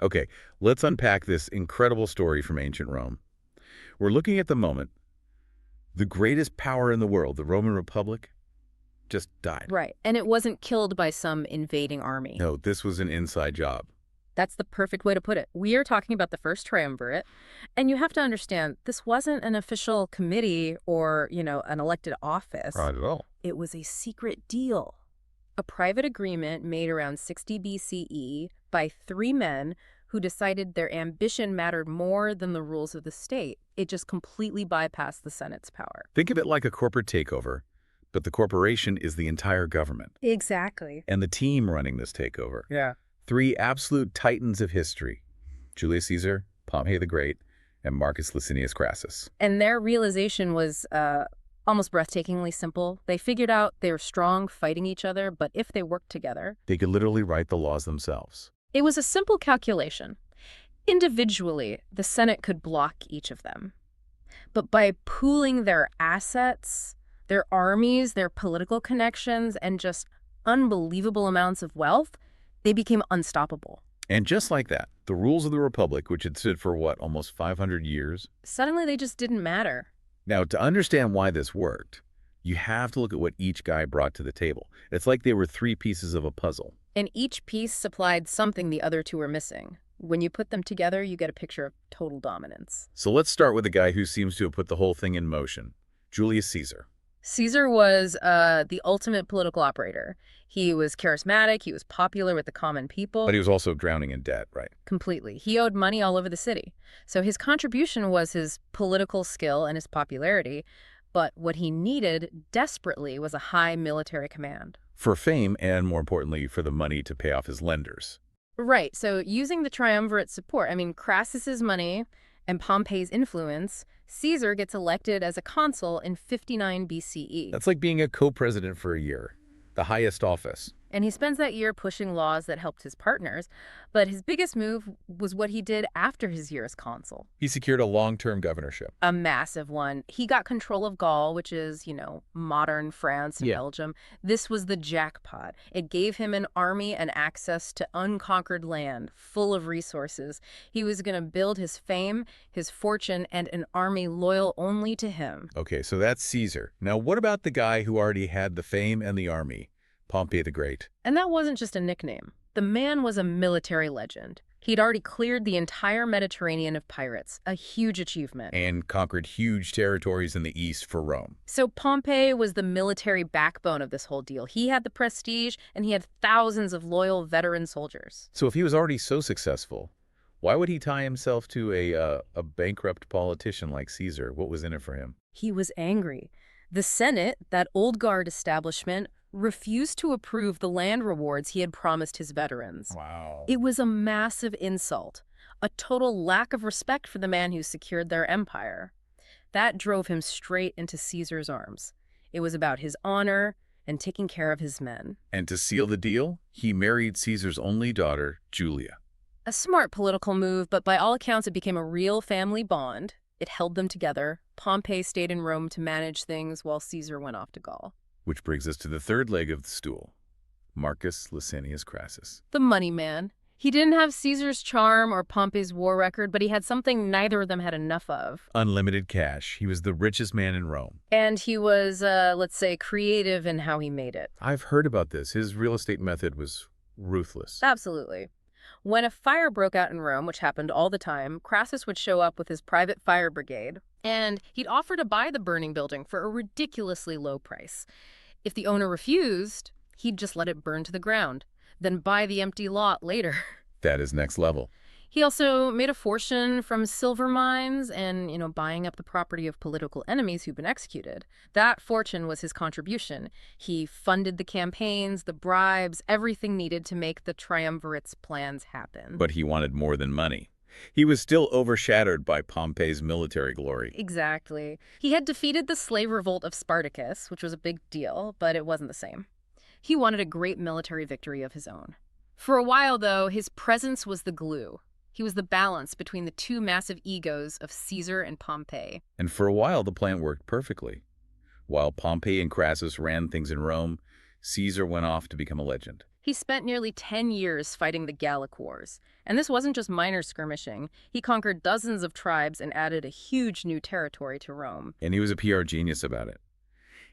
Okay, let's unpack this incredible story from ancient Rome. We're looking at the moment the greatest power in the world, the Roman Republic, just died. Right. And it wasn't killed by some invading army. No, this was an inside job. That's the perfect way to put it. We are talking about the First Triumvirate, and you have to understand, this wasn't an official committee or, an elected office. Not at all. It was a secret deal. A private agreement made around 60 BCE by three men who decided their ambition mattered more than the rules of the state. It just completely bypassed the Senate's power. Think of it like a corporate takeover, but the corporation is the entire government. Exactly. And the team running this takeover. Yeah. Three absolute titans of history: Julius Caesar, Pompey the Great, and Marcus Licinius Crassus. And their realization was almost breathtakingly simple. They figured out they were strong fighting each other, but if they worked together, They could literally write the laws themselves. it was a simple calculation. Individually, the Senate could block each of them. But by pooling their assets, their armies, their political connections, and just unbelievable amounts of wealth, they became unstoppable. And just like that, the rules of the Republic, which had stood for, what, almost 500 years? Suddenly, they just didn't matter. Now, to understand why this worked, you have to look at what each guy brought to the table. It's like they were three pieces of a puzzle. And each piece supplied something the other two were missing. When you put them together, you get a picture of total dominance. So let's start with the guy who seems to have put the whole thing in motion, Julius Caesar. Caesar was the ultimate political operator. He was charismatic, he was popular with the common people. But he was also drowning in debt, right? Completely. He owed money all over the city. So his contribution was his political skill and his popularity, but what he needed desperately was a high military command. For fame and, more importantly, for the money to pay off his lenders. Right, so using the triumvirate support, Crassus's money and Pompey's influence, Caesar gets elected as a consul in 59 BCE. That's like being a co-president for a year, the highest office. And he spends that year pushing laws that helped his partners, but his biggest move was what he did after his year as consul. He secured a long-term governorship. A massive one. He got control of Gaul, which is, modern France and Belgium. This was the jackpot. It gave him an army and access to unconquered land, full of resources. He was going to build his fame, his fortune, and an army loyal only to him. Okay, so that's Caesar. Now, what about the guy who already had the fame and the army? Pompey the Great. And that wasn't just a nickname. The man was a military legend. He'd already cleared the entire Mediterranean of pirates, a huge achievement. And conquered huge territories in the east for Rome. So Pompey was the military backbone of this whole deal. He had the prestige, and he had thousands of loyal veteran soldiers. So if he was already so successful, why would he tie himself to a bankrupt politician like Caesar? What was in it for him? He was angry. The Senate, that old guard establishment, refused to approve the land rewards he had promised his veterans. Wow. It was a massive insult, a total lack of respect for the man who secured their empire. That drove him straight into Caesar's arms. It was about his honor and taking care of his men. And to seal the deal, he married Caesar's only daughter, Julia. A smart political move, but by all accounts it became a real family bond. It held them together. Pompey stayed in Rome to manage things while Caesar went off to Gaul. Which brings us to the third leg of the stool, Marcus Licinius Crassus. The money man. He didn't have Caesar's charm or Pompey's war record, but he had something neither of them had enough of. Unlimited cash. He was the richest man in Rome. And he was, let's say, creative in how he made it. I've heard about this. His real estate method was ruthless. Absolutely. When a fire broke out in Rome, which happened all the time, Crassus would show up with his private fire brigade, and he'd offer to buy the burning building for a ridiculously low price. If the owner refused, he'd just let it burn to the ground, then buy the empty lot later. That is next level. He also made a fortune from silver mines and, buying up the property of political enemies who'd been executed. That fortune was his contribution. He funded the campaigns, the bribes, everything needed to make the triumvirate's plans happen. But he wanted more than money. He was still overshadowed by Pompey's military glory. Exactly. He had defeated the slave revolt of Spartacus, which was a big deal, but it wasn't the same. He wanted a great military victory of his own. For a while, though, his presence was the glue. He was the balance between the two massive egos of Caesar and Pompey. And for a while, the plan worked perfectly. While Pompey and Crassus ran things in Rome, Caesar went off to become a legend. He spent nearly 10 years fighting the Gallic Wars. And this wasn't just minor skirmishing. He conquered dozens of tribes and added a huge new territory to Rome. And he was a PR genius about it.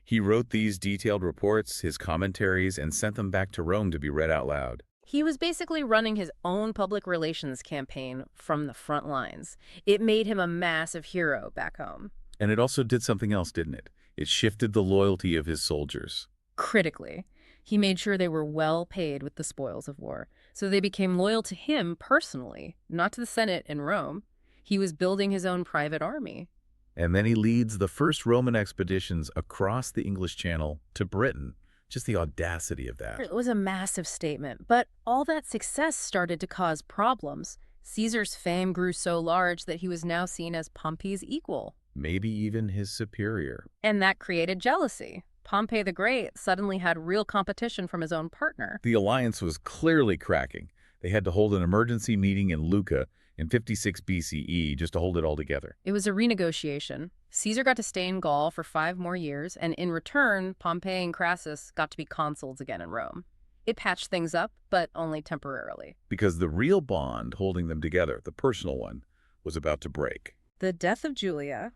He wrote these detailed reports, his commentaries, and sent them back to Rome to be read out loud. He was basically running his own public relations campaign from the front lines. It made him a massive hero back home. And it also did something else, didn't it? It shifted the loyalty of his soldiers. Critically, he made sure they were well paid with the spoils of war, so they became loyal to him personally, not to the Senate in Rome. He was building his own private army. And then he leads the first Roman expeditions across the English Channel to Britain. Just the audacity of that. It was a massive statement, but all that success started to cause problems. Caesar's fame grew so large that he was now seen as Pompey's equal. Maybe even his superior. And that created jealousy. Pompey the Great suddenly had real competition from his own partner. The alliance was clearly cracking. They had to hold an emergency meeting in Lucca in 56 BCE just to hold it all together. It was a renegotiation. Caesar got to stay in Gaul for 5 more years, and in return, Pompey and Crassus got to be consuls again in Rome. It patched things up, but only temporarily. Because the real bond holding them together, the personal one, was about to break. The death of Julia,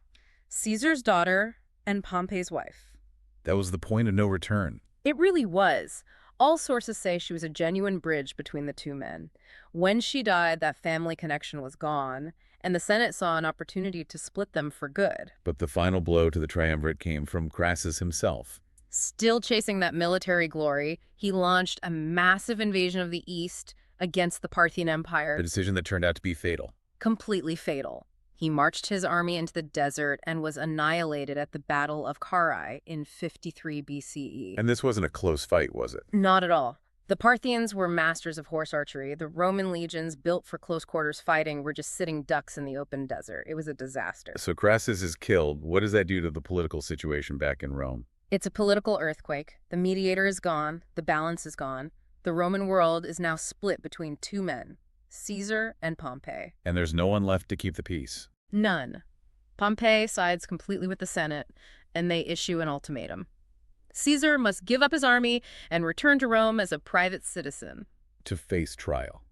Caesar's daughter, and Pompey's wife. That was the point of no return. It really was. All sources say she was a genuine bridge between the two men. When she died, that family connection was gone, and the Senate saw an opportunity to split them for good. But the final blow to the triumvirate came from Crassus himself. Still chasing that military glory, he launched a massive invasion of the East against the Parthian Empire. A decision that turned out to be fatal. Completely fatal. He marched his army into the desert and was annihilated at the Battle of Carrhae in 53 BCE. And this wasn't a close fight, was it? Not at all. The Parthians were masters of horse archery. The Roman legions, built for close quarters fighting, were just sitting ducks in the open desert. It was a disaster. So Crassus is killed. What does that do to the political situation back in Rome? It's a political earthquake. The mediator is gone. The balance is gone. The Roman world is now split between two men, Caesar and Pompey. And there's no one left to keep the peace. None. Pompey sides completely with the Senate, and they issue an ultimatum. Caesar must give up his army and return to Rome as a private citizen. To face trial,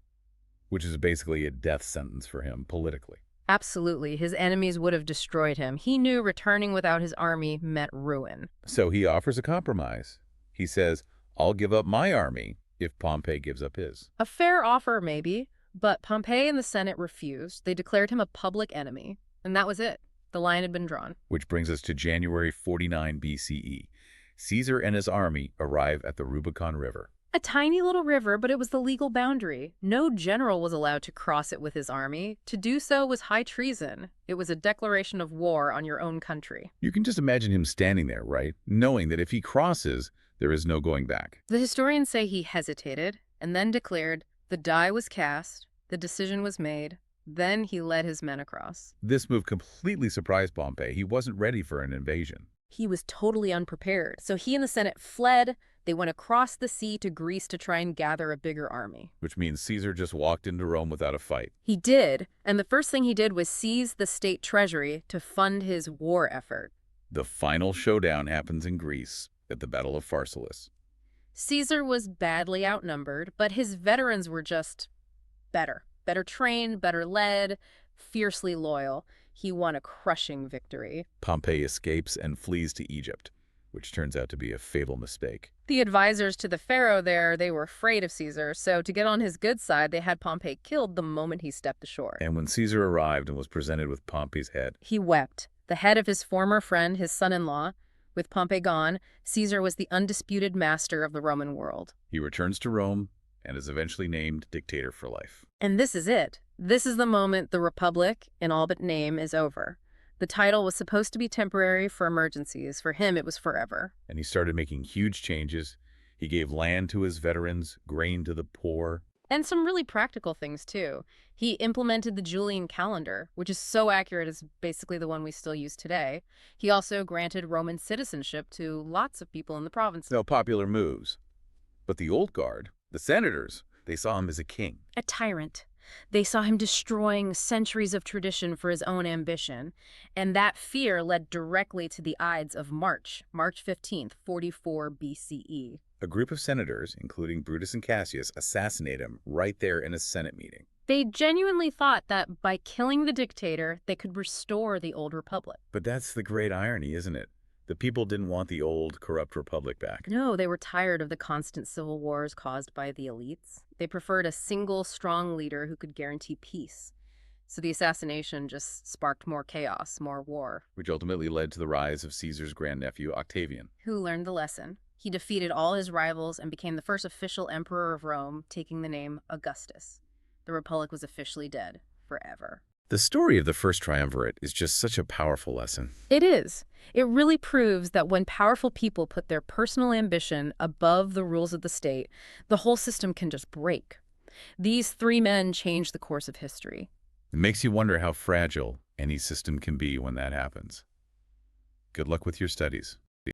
which is basically a death sentence for him politically. Absolutely. His enemies would have destroyed him. He knew returning without his army meant ruin. So he offers a compromise. He says, I'll give up my army if Pompey gives up his. A fair offer, maybe, but Pompey and the Senate refused. They declared him a public enemy, and that was it. The line had been drawn. Which brings us to January 49 BCE. Caesar and his army arrive at the Rubicon River. A tiny little river, but it was the legal boundary. No general was allowed to cross it with his army. To do so was high treason. It was a declaration of war on your own country. You can just imagine him standing there, right? Knowing that if he crosses, there is no going back. The historians say he hesitated and then declared the die was cast, the decision was made. Then he led his men across. This move completely surprised Pompey. He wasn't ready for an invasion. He was totally unprepared. So he and the Senate fled. They went across the sea to Greece to try and gather a bigger army. Which means Caesar just walked into Rome without a fight. He did, and the first thing he did was seize the state treasury to fund his war effort. The final showdown happens in Greece at the Battle of Pharsalus. Caesar was badly outnumbered, but his veterans were just better. Better trained, better led, fiercely loyal. He won a crushing victory. Pompey escapes and flees to Egypt, which turns out to be a fatal mistake. The advisors to the pharaoh there, they were afraid of Caesar, so to get on his good side, they had Pompey killed the moment he stepped ashore. And when Caesar arrived and was presented with Pompey's head, he wept. The head of his former friend, his son-in-law. With Pompey gone, Caesar was the undisputed master of the Roman world. He returns to Rome and is eventually named dictator for life. And this is it. This is the moment the Republic, in all but name, is over. The title was supposed to be temporary for emergencies. For him, it was forever. And he started making huge changes. He gave land to his veterans, grain to the poor. And some really practical things, too. He implemented the Julian calendar, which is so accurate it's basically the one we still use today. He also granted Roman citizenship to lots of people in the province. No popular moves. But the old guard, the senators, they saw him as a king. A tyrant. They saw him destroying centuries of tradition for his own ambition, and that fear led directly to the Ides of March 15th, 44 BCE. A group of senators, including Brutus and Cassius, assassinate him right there in a Senate meeting. They genuinely thought that by killing the dictator, they could restore the old republic. But that's the great irony, isn't it? The people didn't want the old, corrupt republic back. No, they were tired of the constant civil wars caused by the elites. They preferred a single, strong leader who could guarantee peace. So the assassination just sparked more chaos, more war. Which ultimately led to the rise of Caesar's grandnephew, Octavian. Who learned the lesson. He defeated all his rivals and became the first official emperor of Rome, taking the name Augustus. The Republic was officially dead forever. The story of the First Triumvirate is just such a powerful lesson. It is. It really proves that when powerful people put their personal ambition above the rules of the state, the whole system can just break. These three men changed the course of history. It makes you wonder how fragile any system can be when that happens. Good luck with your studies.